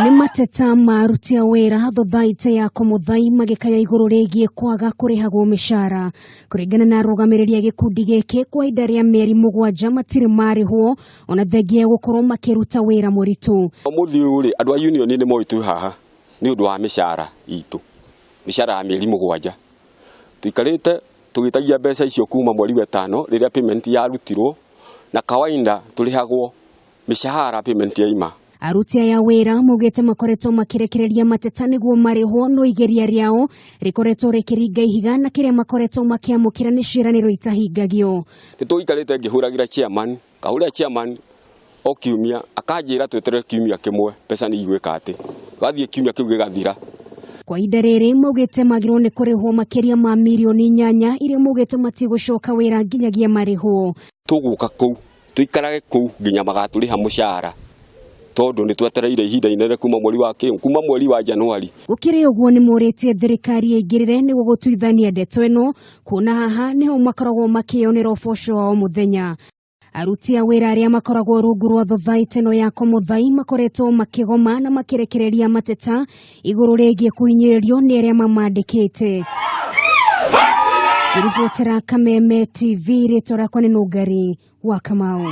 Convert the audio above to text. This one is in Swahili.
Ni mateta ma Aruti a wira thothaiti ya Komothai magikaya iguru rigii kwaga kurihwo micara. Kuringana na arũgamĩrĩri a gĩkundi gĩkĩ kwa ihinda rĩa mĩeri 7 matirĩ marĩhwo ona thengia gũkorwo makiruta wĩra mũritũ. Mũthiũ rĩ andũ a union nĩ moitũ haha nĩ ũndũ wa micara itũ. Micara ya mĩeri 7. Tuikarĩte tugĩtagia mbeca icio kuma mweri wa 5 rĩrĩa payment yarutirwo na kawaida tũrĩhagwo micara payment ya ima. Aruti aya wĩra maugĩte makoretwo makirekereria mateta nĩguo marĩhwo no igeria rĩao rĩkoretwo rĩkĩringa ihiga na kĩrĩa makoretwo makĩamũkĩra nĩ ciĩranĩro itahingagio. Nĩtũikarĩte ngĩhũragĩra chairman, kahũrĩra chairman o kiumia akanjĩra tweterere kiumia kĩmwe mbeca nĩ igwĩka atĩ. Gathiĩ kiumia kĩu gĩgathira. Kwa ihinda rĩrĩ maugĩte magĩrĩirwo nĩ kũrĩhwo makĩria ma mirioni 8 iria maugĩte matigũcoka wĩra nginyagia marĩhwo. Tũgũka kũu tuikarage kũu nginya magatũrĩha mũcara. Todo ni twetereire ihinda inene kuma mweri wa Januari. Gũkĩrĩ ũguo nĩ mũrĩtie thirikari ĩingĩrĩre nĩguo gũtuithania ndeto ĩno kuona haha nĩho makoragwo makĩonera ũboco wa mũthenya. Aruti a wĩra arĩa makoragwo rungu rwa thothaiti ĩno ya Komothai makoretwo makĩgoma na makirekereria mateta iguru rĩgiĩ kũhinyĩrĩrio nĩ arĩa mamandĩkĩte. Iribotera Kameme TV rĩtwa rĩakwa nĩ Nũngari wa Kamau.